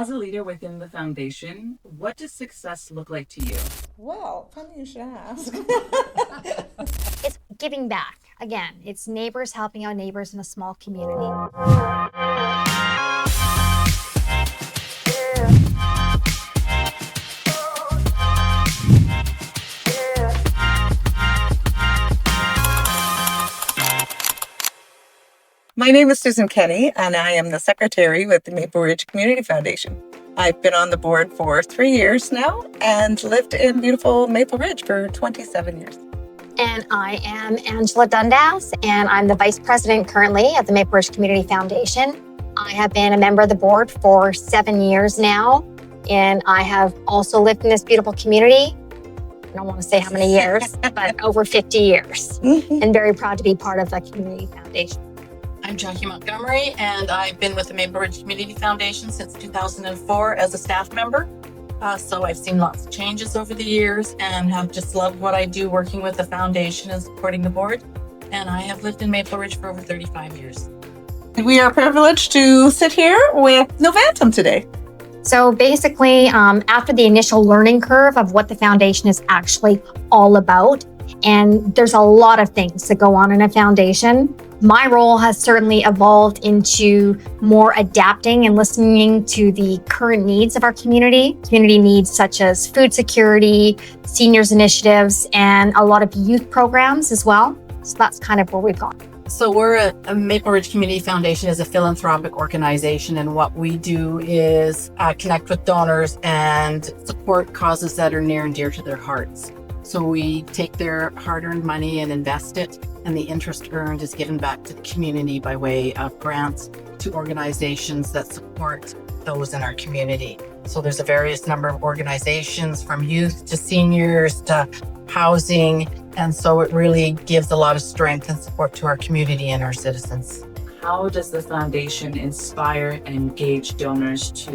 As a leader within the foundation, what does success look like to you? Well, funny you should ask. It's giving back. Again, it's neighbors helping out neighbors in a small community. My name is Susan Kenney, and I am the secretary with the Maple Ridge Community Foundation. I've been on the board for 3 years now and lived in beautiful Maple Ridge for 27 years. And I am Angela Dundas, and I'm the vice president currently at the Maple Ridge Community Foundation. I have been a member of the board for 7 years now, and I have also lived in this beautiful community. I don't want to say how many years, but over 50 years, and very proud to be part of the Community Foundation. I'm Jacquie Montgomery, and I've been with the Maple Ridge Community Foundation since 2004 as a staff member. So I've seen lots of changes over the years and have just loved what I do working with the foundation and supporting the board. And I have lived in Maple Ridge for over 35 years. We are privileged to sit here with Novantum today. So basically, after the initial learning curve of what the foundation is actually all about, and there's a lot of things that go on in a foundation, my role has certainly evolved into more adapting and listening to the current needs of our community needs such as food security, seniors initiatives, and a lot of youth programs as well. So that's kind of where we've gone. So we're a Maple Ridge Community Foundation is a philanthropic organization, and what we do is connect with donors and support causes that are near and dear to their hearts. So we take their hard-earned money and invest it, and the interest earned is given back to the community by way of grants to organizations that support those in our community. So there's a various number of organizations, from youth to seniors to housing, and so it really gives a lot of strength and support to our community and our citizens. How does the foundation inspire and engage donors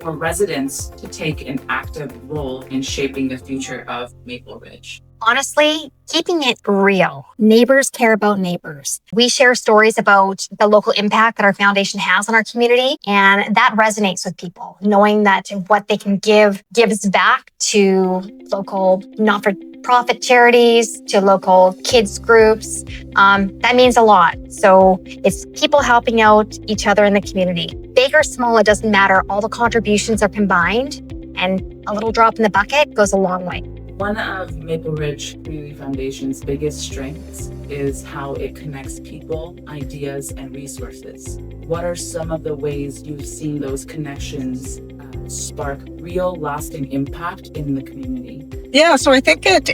or residents to take an active role in shaping the future of Maple Ridge? Honestly, keeping it real. Neighbors care about neighbors. We share stories about the local impact that our foundation has on our community, and that resonates with people, knowing that what they can give gives back to local not-for-profit charities, to local kids groups. That means a lot. So it's people helping out each other in the community. Big or small, it doesn't matter. All the contributions are combined, and a little drop in the bucket goes a long way. One of Maple Ridge Community Foundation's biggest strengths is how it connects people, ideas, and resources. What are some of the ways you've seen those connections spark real, lasting impact in the community? Yeah, so I think it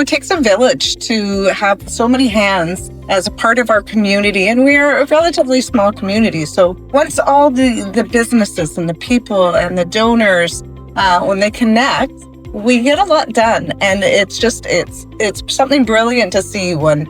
takes a village to have so many hands as a part of our community, and we are a relatively small community. So once all the businesses and the people and the donors, when they connect, we get a lot done, and it's something brilliant to see when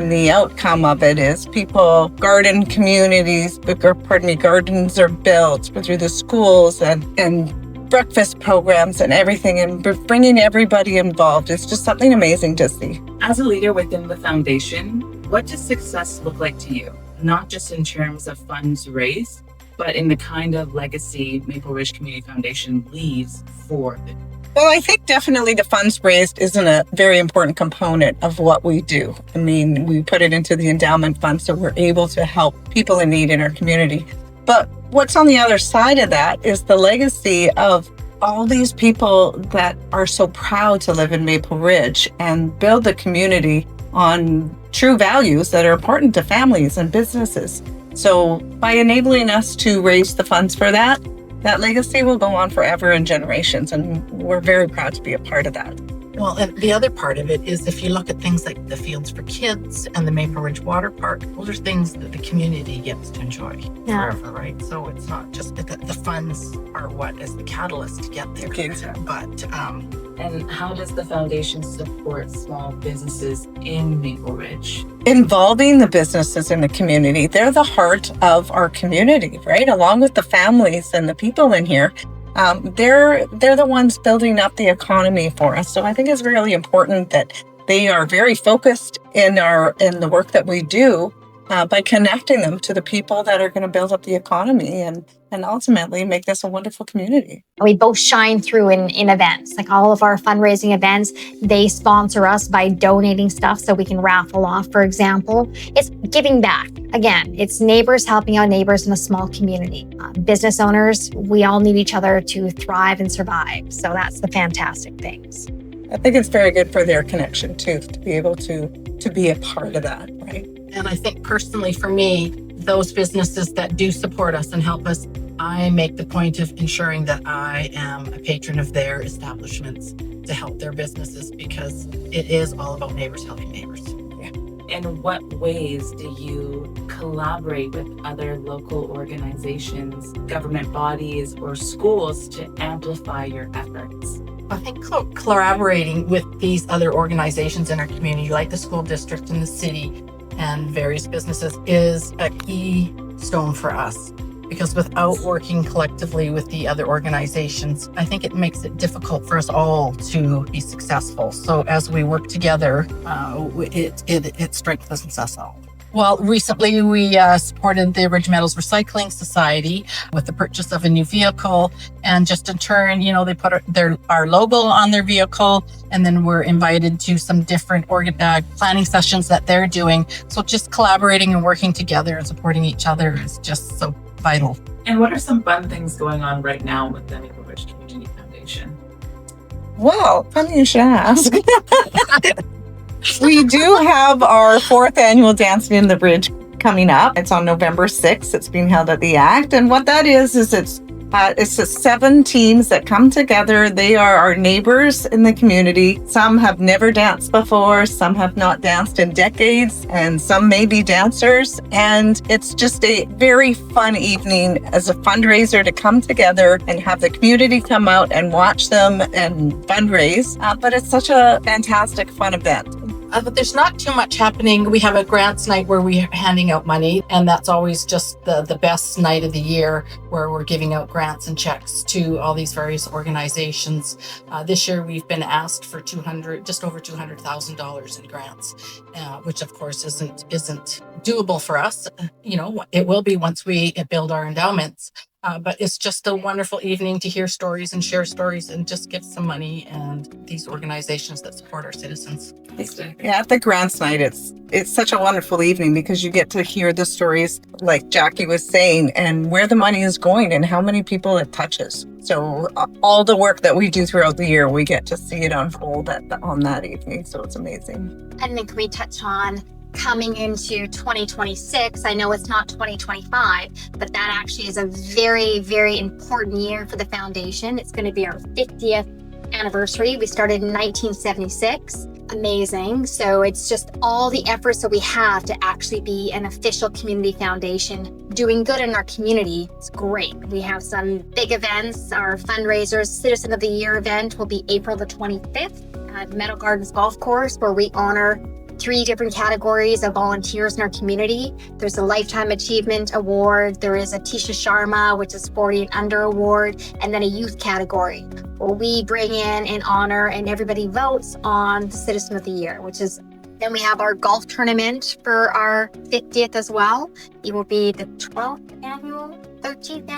the outcome of it is people garden communities, gardens are built through the schools and breakfast programs and everything, and bringing everybody involved. It's just something amazing to see. As a leader within the foundation, what does success look like to you? Not just in terms of funds raised, but in the kind of legacy Maple Ridge Community Foundation leaves for the Well, I think definitely the funds raised isn't a very important component of what we do. I mean, we put it into the endowment fund so we're able to help people in need in our community. But what's on the other side of that is the legacy of all these people that are so proud to live in Maple Ridge and build the community on true values that are important to families and businesses. So by enabling us to raise the funds for that legacy will go on forever and generations, and we're very proud to be a part of that. Well, and the other part of it is if you look at things like the Fields for Kids and the Maple Ridge Water Park, those are things that the community gets to enjoy forever, right? So it's not just that the funds are what is the catalyst to get there. Exactly. But And how does the foundation support small businesses in Maple Ridge? Involving the businesses in the community, they're the heart of our community, right? Along with the families and the people in here. They're the ones building up the economy for us. So I think it's really important that they are very focused in the work that we do, by connecting them to the people that are going to build up the economy and ultimately make this a wonderful community. We both shine through in events, like all of our fundraising events. They sponsor us by donating stuff so we can raffle off, for example. It's giving back. Again, it's neighbors helping out neighbors in a small community. Business owners, we all need each other to thrive and survive. So that's the fantastic things. I think it's very good for their connection too, to be able to be a part of that, right? And I think personally for me, those businesses that do support us and help us, I make the point of ensuring that I am a patron of their establishments to help their businesses, because it is all about neighbors helping neighbors. In what ways do you collaborate with other local organizations, government bodies, or schools to amplify your efforts? I think collaborating with these other organizations in our community, like the school district and the city and various businesses, is a key stone for us. Because without working collectively with the other organizations, I think it makes it difficult for us all to be successful. So as we work together, it strengthens us all. Well, recently we supported the Ridge Meadows Recycling Society with the purchase of a new vehicle, and just in turn, they put our logo on their vehicle, and then we're invited to some different planning sessions that they're doing. So just collaborating and working together and supporting each other is just so vital. And what are some fun things going on right now with the Maple Ridge Community Foundation? Well, funny you should ask. We do have our 4th annual Dancing in the Bridge coming up. It's on November 6th. It's being held at the ACT. And what that is it's the 7 teams that come together. They are our neighbors in the community. Some have never danced before. Some have not danced in decades. And some may be dancers. And it's just a very fun evening as a fundraiser to come together and have the community come out and watch them and fundraise. But it's such a fantastic, fun event. But there's not too much happening. We have a grants night where we're handing out money, and that's always just the best night of the year, where we're giving out grants and checks to all these various organizations. This year we've been asked for just over $200,000 in grants, which of course isn't doable for us. It will be once we build our endowments. But it's just a wonderful evening to hear stories and share stories and just give some money and these organizations that support our citizens. Yeah, at the grants night, it's such a wonderful evening because you get to hear the stories, like Jackie was saying, and where the money is going and how many people it touches. So all the work that we do throughout the year, we get to see it unfold on that evening. So it's amazing. And then can we touch on coming into 2026? I know it's not 2025, but that actually is a very, very important year for the foundation. It's going to be our 50th anniversary. We started in 1976. Amazing. So it's just all the efforts that we have to actually be an official community foundation doing good in our community. It's great. We have some big events. Our fundraisers, Citizen of the Year event will be April the 25th at Meadow Gardens Golf Course, where we honor 3 different categories of volunteers in our community. There's a Lifetime Achievement Award, there is a Tisha Sharma, which is 40 and under award, and then a youth category where we bring in and honor, and everybody votes on the Citizen of the Year, then we have our golf tournament for our 50th as well. It will be the 13th annual 13th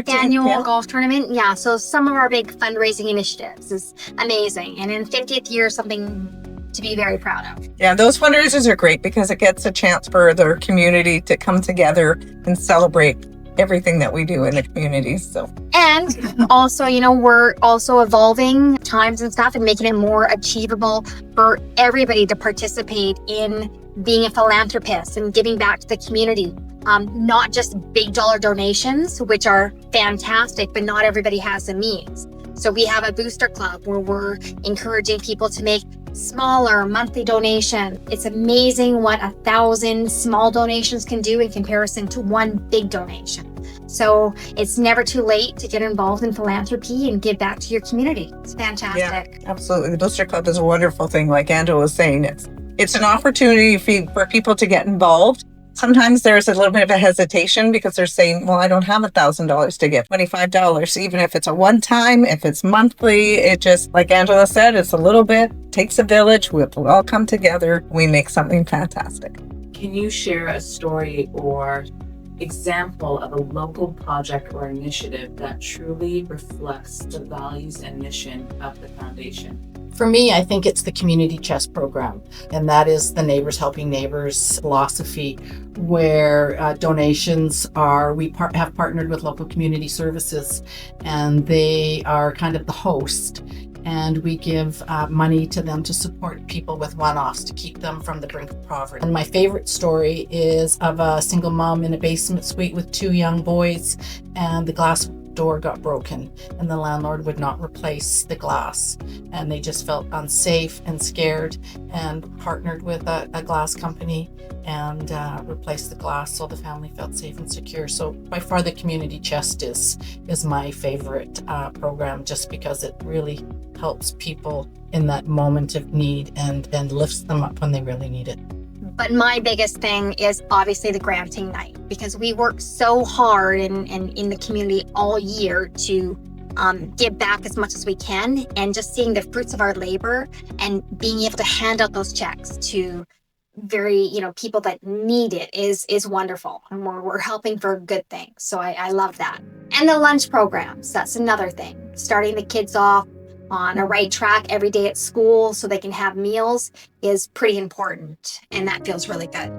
annual golf tournament. Yeah, so some of our big fundraising initiatives is amazing. And in 50th year, something to be very proud of. Yeah, those fundraisers are great because it gets a chance for the community to come together and celebrate everything that we do in the community. So, and also, we're also evolving times and stuff and making it more achievable for everybody to participate in being a philanthropist and giving back to the community. Not just big dollar donations, which are fantastic, but not everybody has the means. So we have a booster club where we're encouraging people to make smaller monthly donation. It's amazing what 1,000 small donations can do in comparison to one big donation. So it's never too late to get involved in philanthropy and give back to your community. It's fantastic. Yeah, absolutely. The booster club is a wonderful thing. Like Angela was saying, it's an opportunity for people to get involved. Sometimes there's a little bit of a hesitation because they're saying, well, I don't have $1,000 to give, $25, even if it's a one time, if it's monthly. It just, like Angela said, it's a little bit, takes a village. We'll all come together. We make something fantastic. Can you share a story or example of a local project or initiative that truly reflects the values and mission of the foundation? For me, I think it's the Community Chest program, and that is the Neighbors Helping Neighbors philosophy, where donations are, we have partnered with local community services, and they are kind of the host, and we give money to them to support people with one-offs to keep them from the brink of poverty. And my favorite story is of a single mom in a basement suite with 2 young boys, and the glass door got broken and the landlord would not replace the glass, and they just felt unsafe and scared and partnered with a glass company and replaced the glass so the family felt safe and secure. So by far the Community Chest is my favorite program, just because it really helps people in that moment of need and lifts them up when they really need it. But my biggest thing is obviously the granting night, because we work so hard and in the community all year to give back as much as we can, and just seeing the fruits of our labor and being able to hand out those checks to very, people that need it is wonderful. And we're helping for a good thing. So I love that. And the lunch programs, that's another thing. Starting the kids off on a right track every day at school so they can have meals is pretty important, and that feels really good.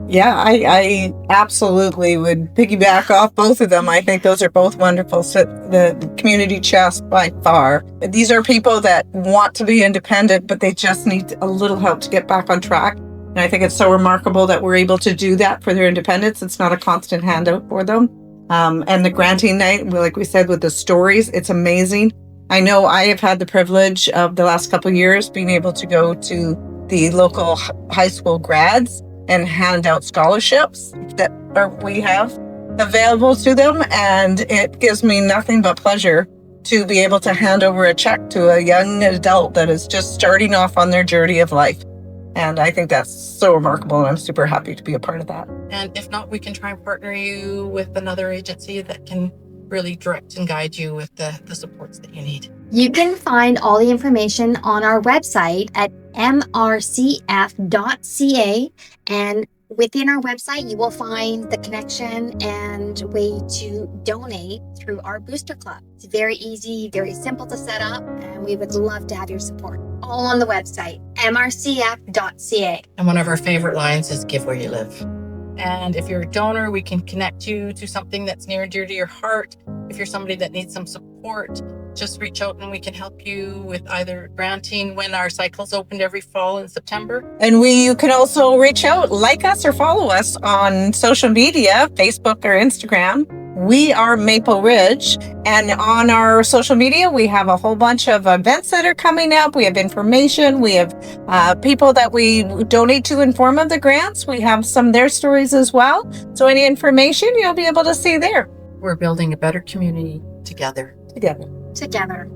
Yeah, I absolutely would piggyback off both of them. I think those are both wonderful. So the Community Chest by far. These are people that want to be independent, but they just need a little help to get back on track. And I think it's so remarkable that we're able to do that for their independence. It's not a constant handout for them. And the granting night, like we said, with the stories, it's amazing. I know I have had the privilege of the last couple of years being able to go to the local high school grads and hand out scholarships that we have available to them. And it gives me nothing but pleasure to be able to hand over a check to a young adult that is just starting off on their journey of life. And I think that's so remarkable, and I'm super happy to be a part of that. And if not, we can try and partner you with another agency that can really direct and guide you with the supports that you need. You can find all the information on our website at mrcf.ca, and within our website you will find the connection and way to donate through our booster club. It's very easy, very simple to set up, and we would love to have your support. All on the website, mrcf.ca. And one of our favorite lines is give where you live. And if you're a donor, we can connect you to something that's near and dear to your heart. If you're somebody that needs some support, just reach out and we can help you with either granting when our cycle's opened every fall in September. And you can also reach out, like us or follow us on social media, Facebook or Instagram. We are Maple Ridge, and on our social media, we have a whole bunch of events that are coming up. We have information. We have people that we donate to in form of the grants. We have some of their stories as well. So any information you'll be able to see there. We're building a better community together. Together. Together.